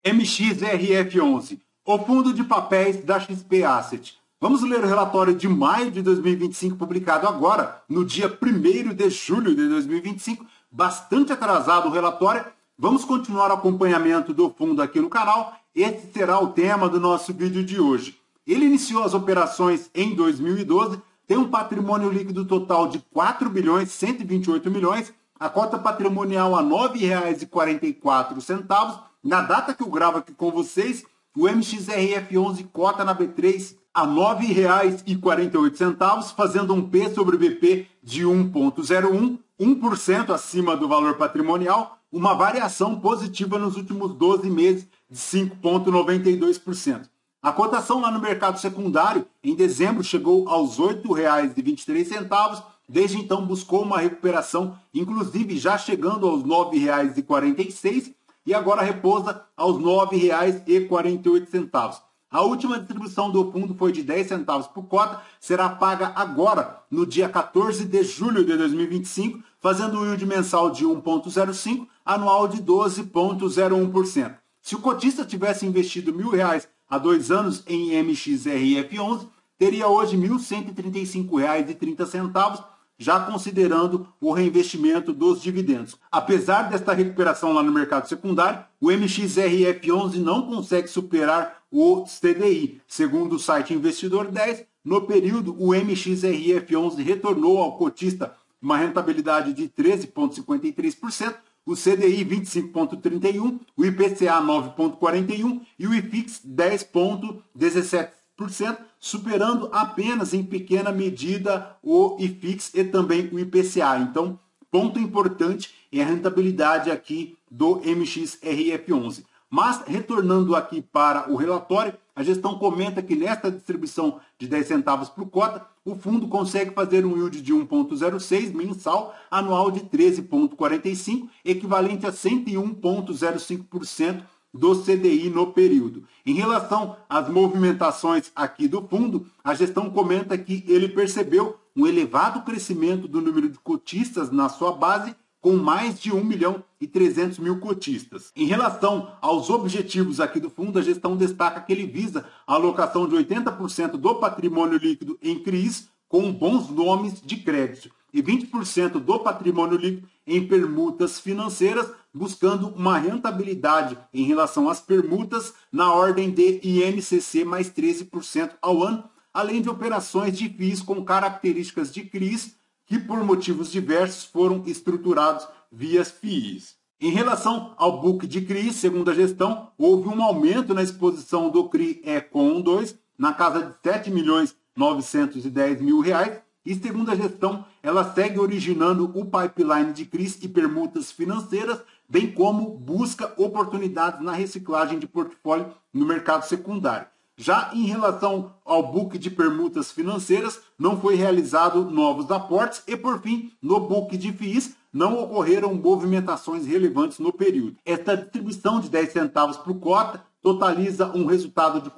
MXRF11, o fundo de papéis da XP Asset. Vamos ler o relatório de maio de 2025, publicado agora, no dia 1º de julho de 2025. Bastante atrasado o relatório. Vamos continuar o acompanhamento do fundo aqui no canal. Esse será o tema do nosso vídeo de hoje. Ele iniciou as operações em 2012, tem um patrimônio líquido total de 4 bilhões 128 milhões, a cota patrimonial a R$ 9,44. Na data que eu gravo aqui com vocês, o MXRF11 cota na B3 a R$ 9,48, fazendo um P sobre BP de 1,01, 1% acima do valor patrimonial, uma variação positiva nos últimos 12 meses de 5,92%. A cotação lá no mercado secundário, em dezembro, chegou aos R$ 8,23, desde então buscou uma recuperação, inclusive já chegando aos R$ 9,46, e agora repousa aos R$ 9,48. A última distribuição do fundo foi de 10 centavos por cota, será paga agora, no dia 14 de julho de 2025, fazendo um yield mensal de 1,05, anual de 12,01%. Se o cotista tivesse investido R$ 1.000 há 2 anos em MXRF11, teria hoje R$ 1.135,30, já considerando o reinvestimento dos dividendos. Apesar desta recuperação lá no mercado secundário, o MXRF11 não consegue superar o CDI. Segundo o site Investidor 10, no período, o MXRF11 retornou ao cotista uma rentabilidade de 13,53%, o CDI 25,31%, o IPCA 9,41% e o IFIX 10,17%, superando apenas em pequena medida o IFIX e também o IPCA. Então, ponto importante é a rentabilidade aqui do MXRF11. Mas, retornando aqui para o relatório, a gestão comenta que nesta distribuição de 10 centavos por cota, o fundo consegue fazer um yield de 1,06 mensal, anual de 13,45, equivalente a 101,05% do CDI no período. Em relação às movimentações aqui do fundo, a gestão comenta que ele percebeu um elevado crescimento do número de cotistas na sua base, com mais de 1.300.000 cotistas. Em relação aos objetivos aqui do fundo, a gestão destaca que ele visa a alocação de 80% do patrimônio líquido em CRIs com bons nomes de crédito e 20% do patrimônio líquido em permutas financeiras, buscando uma rentabilidade em relação às permutas na ordem de INCC mais 13% ao ano, além de operações de FIIs com características de CRIs que por motivos diversos foram estruturados via FIIs. Em relação ao book de CRI, segundo a gestão, houve um aumento na exposição do CRI Econ 2 na casa de R$ 7.910.000 e, segundo a gestão, ela segue originando o pipeline de CRIs e permutas financeiras, bem como busca oportunidades na reciclagem de portfólio no mercado secundário. Já em relação ao book de permutas financeiras, não foi realizado novos aportes e, por fim, no book de FIIs, não ocorreram movimentações relevantes no período. Esta distribuição de 10 centavos por cota totaliza um resultado de R$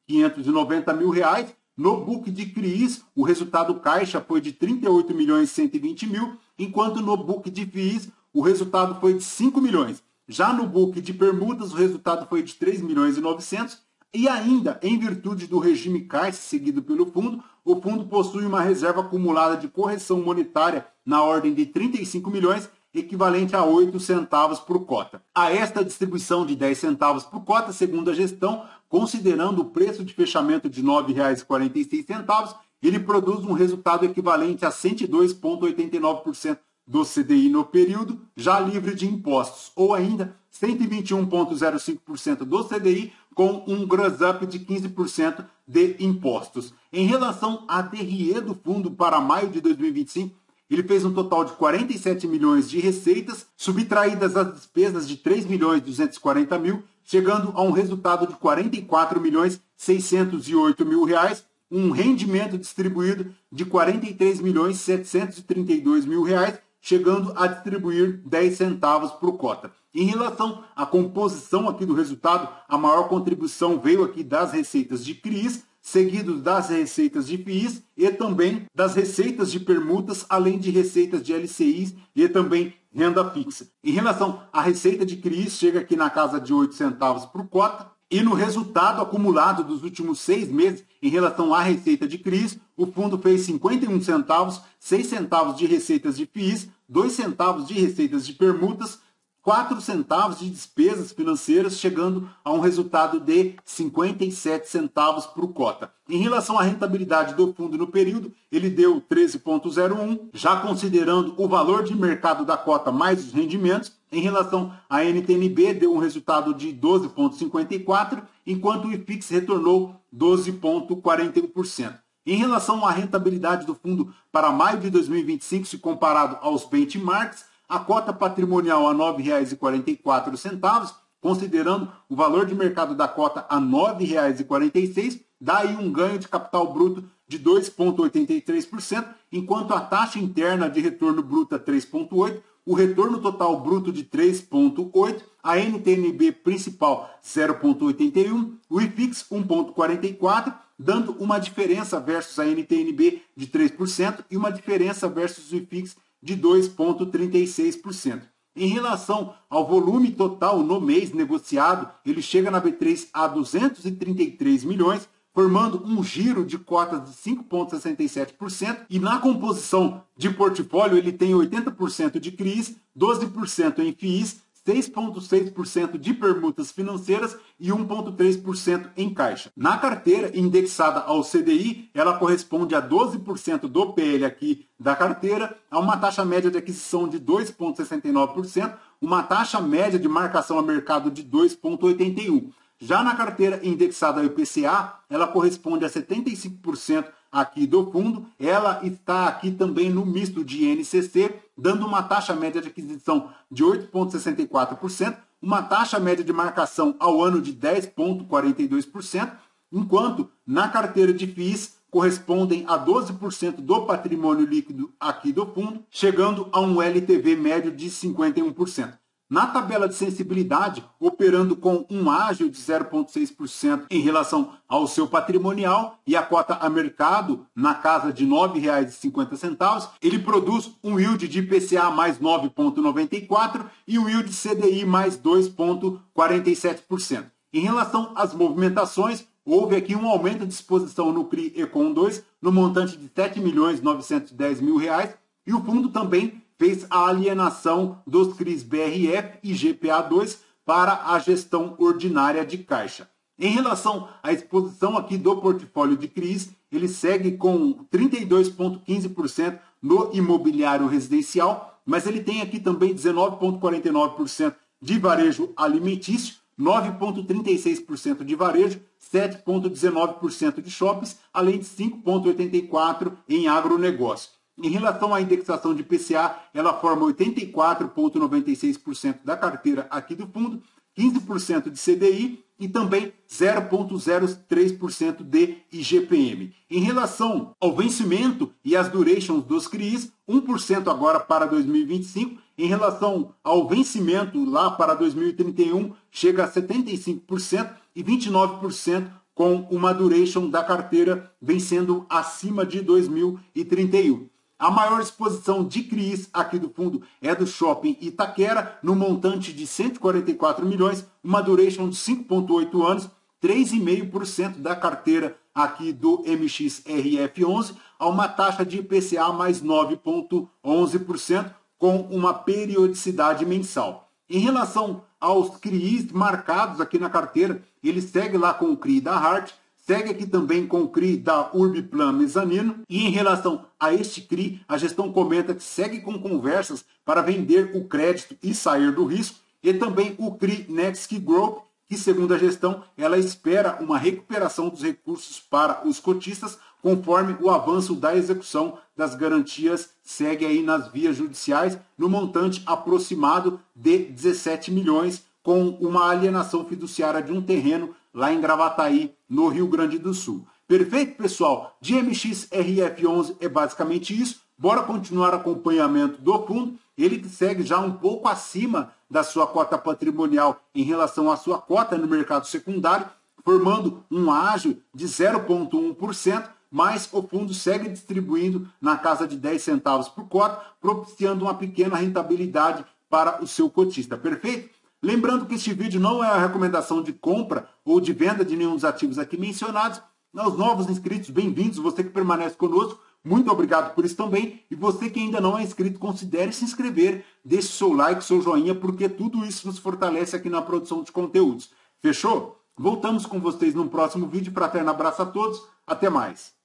44.590.000. No book de CRIs, o resultado caixa foi de R$ 38.120.000, enquanto no book de FIIs, o resultado foi de R$ 5 milhões. Já no book de permutas, o resultado foi de R$ 3.900.000. E ainda, em virtude do regime caixa seguido pelo fundo, o fundo possui uma reserva acumulada de correção monetária na ordem de 35 milhões, equivalente a 8 centavos por cota. A esta distribuição de 10 centavos por cota, segundo a gestão, considerando o preço de fechamento de R$ 9,46, ele produz um resultado equivalente a 102,89% do CDI no período, já livre de impostos, ou ainda 121,05% do CDI, com um gross up de 15% de impostos. Em relação à DRE do fundo para maio de 2025, ele fez um total de 47 milhões de receitas, subtraídas as despesas de 3.240.000, chegando a um resultado de R$ 44.608.000, um rendimento distribuído de R$ 43.732.000, chegando a distribuir 10 centavos por cota. Em relação à composição aqui do resultado, a maior contribuição veio aqui das receitas de CRIs, seguidos das receitas de FIIs e também das receitas de permutas, além de receitas de LCIs e também renda fixa. Em relação à receita de CRIs, chega aqui na casa de 8 centavos por cota. E no resultado acumulado dos últimos 6 meses, em relação à receita de CRIs, o fundo fez 51 centavos, 6 centavos de receitas de FIIs, 2 centavos de receitas de permutas, 4 centavos de despesas financeiras, chegando a um resultado de 57 centavos por cota. Em relação à rentabilidade do fundo no período, ele deu 13,01, já considerando o valor de mercado da cota mais os rendimentos. Em relação à NTNB, deu um resultado de 12,54, enquanto o IFIX retornou 12,41%. Em relação à rentabilidade do fundo para maio de 2025, se comparado aos benchmarks, a cota patrimonial a R$ 9,44, considerando o valor de mercado da cota a R$ 9,46, dá aí um ganho de capital bruto de 2,83%, enquanto a taxa interna de retorno bruta 3,8%, o retorno total bruto de 3,8%, a NTNB principal 0,81%, o IFIX 1,44%, dando uma diferença versus a NTNB de 3% e uma diferença versus o IFIX de 2,36%. Em relação ao volume total no mês negociado, ele chega na B3 a 233 milhões, formando um giro de cotas de 5,67%, e na composição de portfólio ele tem 80% de CRIs, 12% em FIIs, 6,6% de permutas financeiras e 1,3% em caixa. Na carteira indexada ao CDI, ela corresponde a 12% do PL aqui da carteira, a uma taxa média de aquisição de 2,69%, uma taxa média de marcação a mercado de 2,81%. Já na carteira indexada ao IPCA, ela corresponde a 75% aqui do fundo. Ela está aqui também no misto de INCC, dando uma taxa média de aquisição de 8,64%, uma taxa média de marcação ao ano de 10,42%, enquanto na carteira de FIIs correspondem a 12% do patrimônio líquido aqui do fundo, chegando a um LTV médio de 51%. Na tabela de sensibilidade, operando com um ágio de 0,6% em relação ao seu patrimonial e a cota a mercado na casa de R$ 9,50, ele produz um yield de IPCA mais 9,94% e um yield de CDI mais 2,47%. Em relação às movimentações, houve aqui um aumento de exposição no CRI Econ 2 no montante de R$ 7.910.000 e o fundo também fez a alienação dos CRIs BRF e GPA2 para a gestão ordinária de caixa. Em relação à exposição aqui do portfólio de CRIs, ele segue com 32,15% no imobiliário residencial, mas ele tem aqui também 19,49% de varejo alimentício, 9,36% de varejo, 7,19% de shoppings, além de 5,84% em agronegócio. Em relação à indexação de IPCA, ela forma 84,96% da carteira aqui do fundo, 15% de CDI e também 0,03% de IGPM. Em relação ao vencimento e as durations dos CRIs, 1% agora para 2025. Em relação ao vencimento lá para 2031, chega a 75% e 29% com uma duration da carteira vencendo acima de 2031. A maior exposição de CRIs aqui do fundo é do Shopping Itaquera, no montante de 144 milhões, uma duration de 5,8 anos, 3,5% da carteira aqui do MXRF11, a uma taxa de IPCA mais 9,11%, com uma periodicidade mensal. Em relação aos CRIs marcados aqui na carteira, ele segue lá com o CRI da Hart, segue aqui também com o CRI da Urbiplan Mezanino. E em relação a este CRI, a gestão comenta que segue com conversas para vender o crédito e sair do risco. E também o CRI Next Growth, que segundo a gestão, ela espera uma recuperação dos recursos para os cotistas, conforme o avanço da execução das garantias segue aí nas vias judiciais, no montante aproximado de 17 milhões, com uma alienação fiduciária de um terreno lá em Gravataí, no Rio Grande do Sul. Perfeito, pessoal? De MXRF11 é basicamente isso. Bora continuar o acompanhamento do fundo. Ele que segue já um pouco acima da sua cota patrimonial em relação à sua cota no mercado secundário, formando um ágio de 0,1%, mas o fundo segue distribuindo na casa de 10 centavos por cota, propiciando uma pequena rentabilidade para o seu cotista. Perfeito? Lembrando que este vídeo não é a recomendação de compra ou de venda de nenhum dos ativos aqui mencionados. Aos novos inscritos, bem-vindos. Você que permanece conosco, muito obrigado por isso também. E você que ainda não é inscrito, considere se inscrever, deixe seu like, seu joinha, porque tudo isso nos fortalece aqui na produção de conteúdos. Fechou? Voltamos com vocês num próximo vídeo. Fraterno abraço a todos. Até mais.